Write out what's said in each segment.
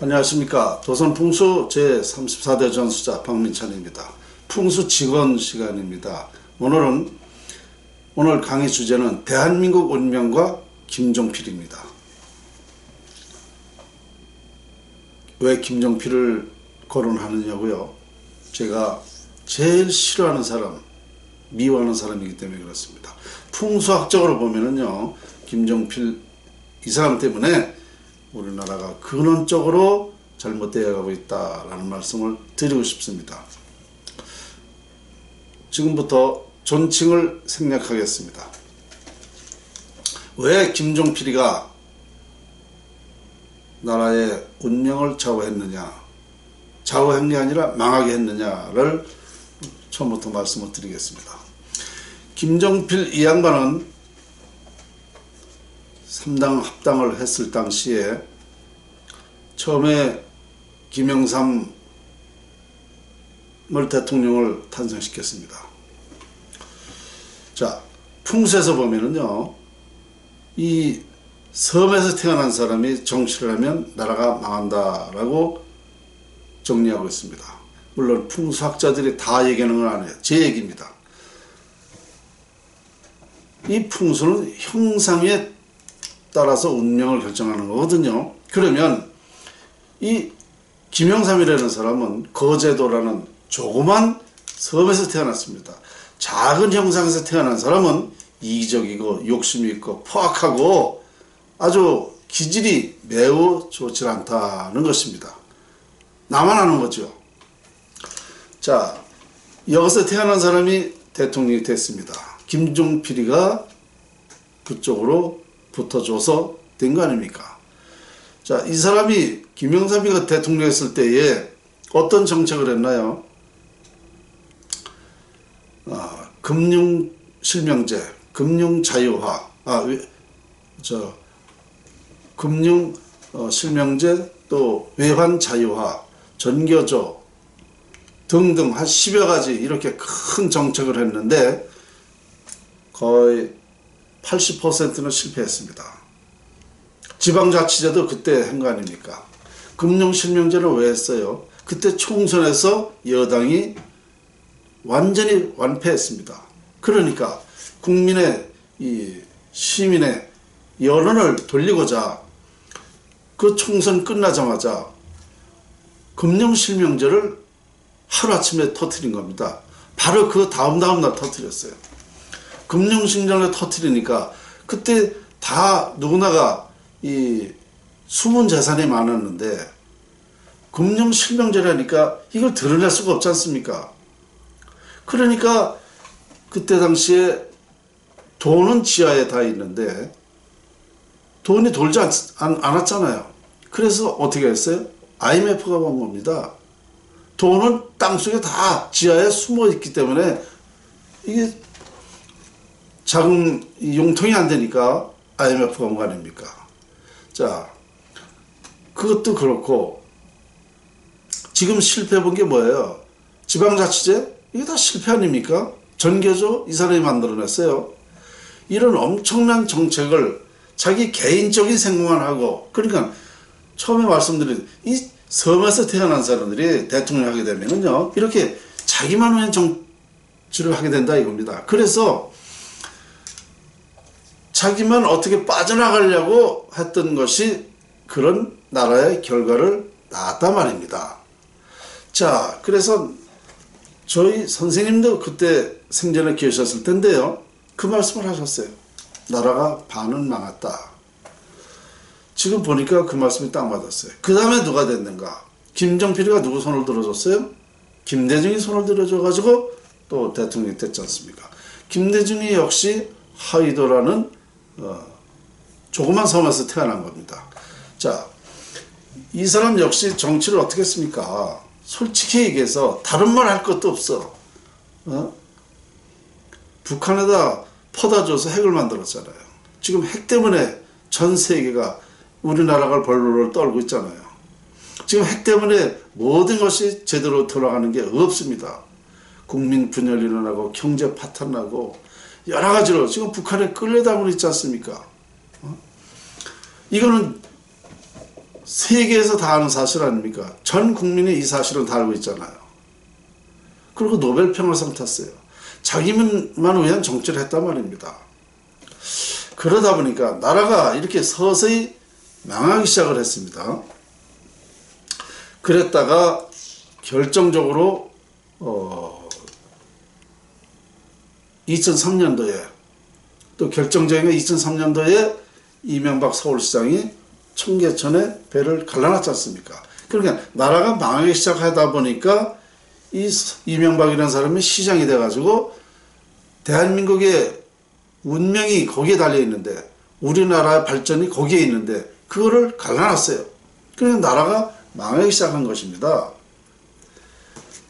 안녕하십니까. 조선풍수 제34대 전수자 박민찬입니다. 풍수 직원 시간입니다. 오늘 강의 주제는 대한민국 운명과 김종필입니다. 왜 김종필을 거론하느냐고요? 제가 제일 싫어하는 사람, 미워하는 사람이기 때문에 그렇습니다. 풍수학적으로 보면은요, 김종필 이 사람 때문에 우리나라가 근원적으로 잘못되어 가고 있다라는 말씀을 드리고 싶습니다. 지금부터 존칭을 생략하겠습니다. 왜 김종필이가 나라의 운명을 좌우했느냐, 좌우한 게 아니라 망하게 했느냐를 처음부터 말씀을 드리겠습니다. 김종필 이 양반은 3당 합당을 했을 당시에 처음에 김영삼을 대통령을 탄생시켰습니다. 자, 풍수에서 보면은요, 이 섬에서 태어난 사람이 정치를 하면 나라가 망한다라고 정리하고 있습니다. 물론 풍수학자들이 다 얘기하는 건 아니에요. 제 얘기입니다. 이 풍수는 형상에 따라서 운명을 결정하는 거거든요. 그러면 이 김영삼이라는 사람은 거제도라는 조그만 섬에서 태어났습니다. 작은 형상에서 태어난 사람은 이기적이고 욕심이 있고 포악하고 아주 기질이 매우 좋지 않다는 것입니다. 나만 아는 거죠. 자, 여기서 태어난 사람이 대통령이 됐습니다. 김종필이가 그쪽으로 붙어줘서 된 거 아닙니까? 자, 이 사람이 김영삼이가 대통령 했을 때에 어떤 정책을 했나요? 금융 실명제, 금융 자유화, 금융 실명제, 또 외환 자유화, 전교조 등등 한 10여 가지 이렇게 큰 정책을 했는데 거의 80%는 실패했습니다. 지방자치제도 그때 한 거 아닙니까? 금융실명제는 왜 했어요? 그때 총선에서 여당이 완전히 완패했습니다. 그러니까 국민의 시민의 여론을 돌리고자 그 총선 끝나자마자 금융실명제를 하루아침에 터뜨린 겁니다. 바로 그 다음 날 터뜨렸어요. 금융실명을 터뜨리니까 그때 다 누구나가 이 숨은 재산이 많았는데 금융실명제라니까 이걸 드러낼 수가 없지 않습니까? 그러니까 그때 당시에 돈은 지하에 다 있는데 돈이 돌지 않았잖아요. 그래서 어떻게 했어요? IMF가 온 겁니다. 돈은 땅속에 다 지하에 숨어 있기 때문에 이게 자금 용통이 안 되니까 IMF가 온 거 아닙니까? 자, 그것도 그렇고 지금 실패해 본 게 뭐예요? 지방자치제? 이게 다 실패 아닙니까? 전교조? 이 사람이 만들어냈어요. 이런 엄청난 정책을 자기 개인적인 생각만 하고, 그러니까 처음에 말씀드린 이 섬에서 태어난 사람들이 대통령 하게 되면은요, 이렇게 자기만 위한 정치를 하게 된다 이겁니다. 그래서 자기만 어떻게 빠져나가려고 했던 것이 그런 나라의 결과를 낳았단 말입니다. 자, 그래서 저희 선생님도 그때 생전에 계셨을 텐데요, 그 말씀을 하셨어요. 나라가 반은 망했다. 지금 보니까 그 말씀이 딱 맞았어요. 그 다음에 누가 됐는가? 김종필이가 누구 손을 들어줬어요? 김대중이 손을 들어줘가지고 또 대통령이 됐지 않습니까? 김대중이 역시 하이도라는 조그만 섬에서 태어난 겁니다. 자, 이 사람 역시 정치를 어떻게 했습니까? 솔직히 얘기해서 다른 말 할 것도 없어. 북한에다 퍼다 줘서 핵을 만들었잖아요. 지금 핵 때문에 전 세계가 우리나라가 벌벌 떨고 있잖아요. 지금 핵 때문에 모든 것이 제대로 돌아가는 게 없습니다. 국민 분열이 일어나고 경제 파탄 나고 여러 가지로 지금 북한에 끌려다니고 있지 않습니까? 이거는 세계에서 다 아는 사실 아닙니까? 전 국민이 이 사실을 다 알고 있잖아요. 그리고 노벨 평화상 탔어요. 자기만을 위한 정치를 했단 말입니다. 그러다 보니까 나라가 이렇게 서서히 망하기 시작을 했습니다. 그랬다가 결정적으로 2003년도에 또 결정적인 2003년도에 이명박 서울시장이 청계천에 배를 갈라놨지 않습니까? 그러니까 나라가 망하기 시작하다 보니까 이 이명박이라는 사람이 시장이 돼가지고 대한민국의 운명이 거기에 달려있는데 우리나라의 발전이 거기에 있는데 그거를 갈라놨어요. 그래서 나라가 망하기 시작한 것입니다.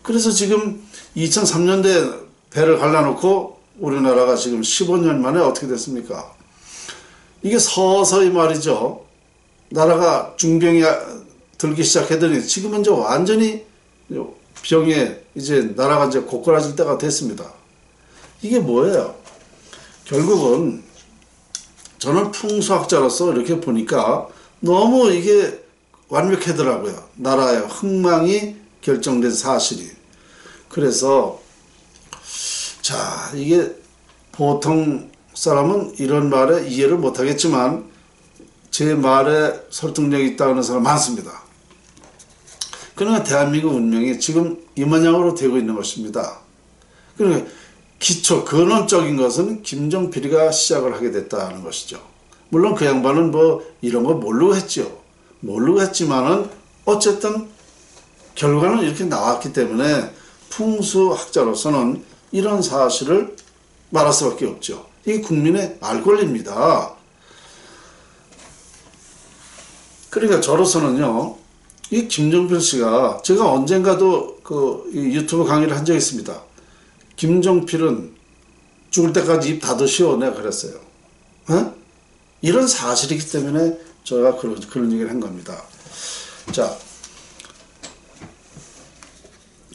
그래서 지금 2003년도에 배를 갈라놓고 우리나라가 지금 15년 만에 어떻게 됐습니까? 이게 서서히 말이죠. 나라가 중병이 들기 시작하더니 지금은 이제 완전히 병에 이제 나라가 이제 고꾸라질 때가 됐습니다. 이게 뭐예요? 결국은 저는 풍수학자로서 이렇게 보니까 너무 이게 완벽하더라고요. 나라의 흥망이 결정된 사실이. 그래서 자, 이게 보통 사람은 이런 말에 이해를 못하겠지만 제 말에 설득력이 있다는 사람 많습니다. 그러나 대한민국 운명이 지금 이 모양으로 되고 있는 것입니다. 그러니까 기초 근원적인 것은 김종필이가 시작을 하게 됐다는 것이죠. 물론 그 양반은 뭐 이런 거 모르고 했죠. 모르고 했지만은 어쨌든 결과는 이렇게 나왔기 때문에 풍수학자로서는 이런 사실을 말할 수밖에 없죠. 이게 국민의 알 권리입니다. 그러니까 저로서는요, 이 김종필 씨가 제가 언젠가도 그 유튜브 강의를 한 적이 있습니다. 김종필은 죽을 때까지 입 닫으시오. 내가 그랬어요. 어? 이런 사실이기 때문에 제가 그런 얘기를 한 겁니다. 자,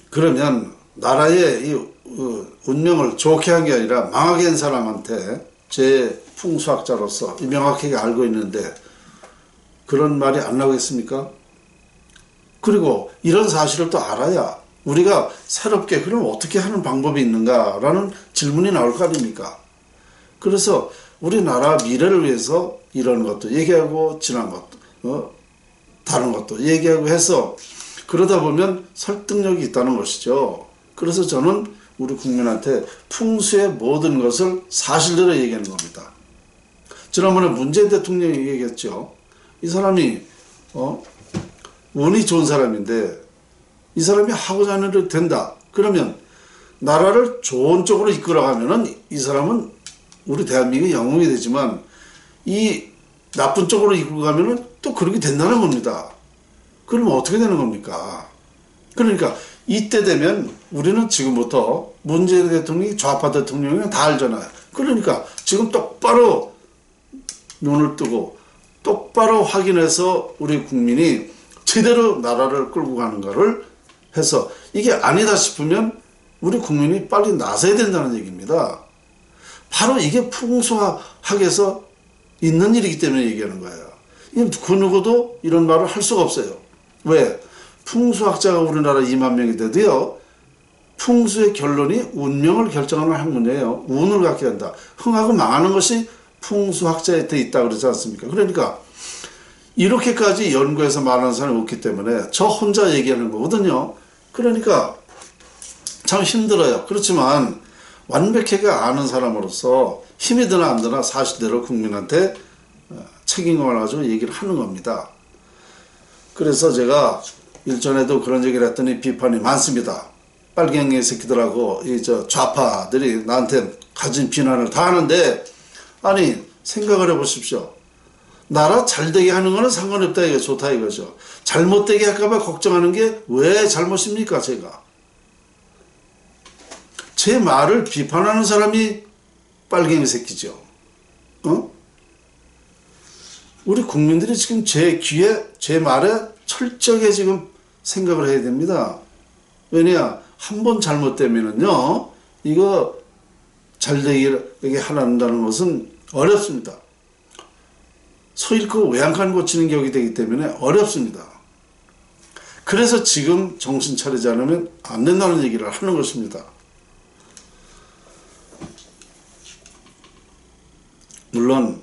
그러면 나라의 이 운명을 좋게 한 게 아니라 망하게 한 사람한테 제 풍수학자로서 명확하게 알고 있는데 그런 말이 안 나오겠습니까? 그리고 이런 사실을 또 알아야 우리가 새롭게 그럼 어떻게 하는 방법이 있는가라는 질문이 나올 거 아닙니까? 그래서 우리나라 미래를 위해서 이런 것도 얘기하고 지난 것도 다른 것도 얘기하고 해서 그러다 보면 설득력이 있다는 것이죠. 그래서 저는 우리 국민한테 풍수의 모든 것을 사실대로 얘기하는 겁니다. 지난번에 문재인 대통령이 얘기했죠. 이 사람이 운이 좋은 사람인데 이 사람이 하고자 하는 대로 된다. 그러면 나라를 좋은 쪽으로 이끌어가면은 이 사람은 우리 대한민국의 영웅이 되지만 이 나쁜 쪽으로 이끌고 가면은 또 그렇게 된다는 겁니다. 그러면 어떻게 되는 겁니까? 그러니까 이때 되면 우리는 지금부터 문재인 대통령이 좌파 대통령이 다 알잖아요. 그러니까 지금 똑바로 눈을 뜨고 똑바로 확인해서 우리 국민이 제대로 나라를 끌고 가는 거를 해서 이게 아니다 싶으면 우리 국민이 빨리 나서야 된다는 얘기입니다. 바로 이게 풍수학에서 있는 일이기 때문에 얘기하는 거예요. 그 누구도 이런 말을 할 수가 없어요. 왜? 풍수학자가 우리나라 2만 명이 돼도요. 풍수의 결론이 운명을 결정하는 학문이에요. 운을 갖게 한다. 흥하고 망하는 것이 풍수학자에 돼 있다 그러지 않습니까? 그러니까 이렇게까지 연구해서 말하는 사람이 없기 때문에 저 혼자 얘기하는 거거든요. 그러니까 참 힘들어요. 그렇지만 완벽하게 아는 사람으로서 힘이 드나 안 드나 사실대로 국민한테 책임감을 가지고 얘기를 하는 겁니다. 그래서 제가 일전에도 그런 얘기를 했더니 비판이 많습니다. 빨갱이 새끼들하고 좌파들이 나한테 가진 비난을 다 하는데 아니 생각을 해보십시오. 나라 잘되게 하는 거는 상관없다 이거 좋다 이거죠. 잘못되게 할까봐 걱정하는 게 왜 잘못입니까? 제 말을 비판하는 사람이 빨갱이 새끼죠. 우리 국민들이 지금 제 귀에 제 말에 철저하게 지금 생각을 해야 됩니다. 왜냐 한 번 잘못되면은요 이거 잘되게 하는다는 것은 어렵습니다. 소 잃고 외양간 고치는 격이 되기 때문에 어렵습니다. 그래서 지금 정신 차리지 않으면 안 된다는 얘기를 하는 것입니다. 물론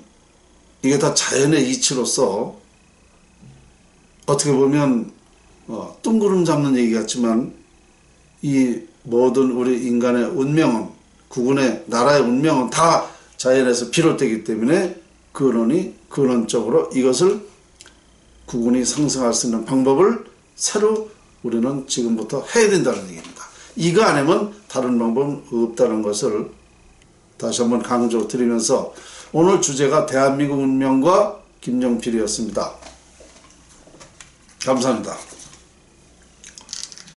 이게 다 자연의 이치로서 어떻게 보면 뜬구름 잡는 얘기 같지만 이 모든 우리 인간의 운명은, 국군의 나라의 운명은 다 자연에서 비롯되기 때문에 근원적으로 이것을 국군이 상승할 수 있는 방법을 새로 우리는 지금부터 해야 된다는 얘기입니다. 이거 안 하면 다른 방법은 없다는 것을 다시 한번 강조드리면서 오늘 주제가 대한민국 운명과 김용필이었습니다. 감사합니다.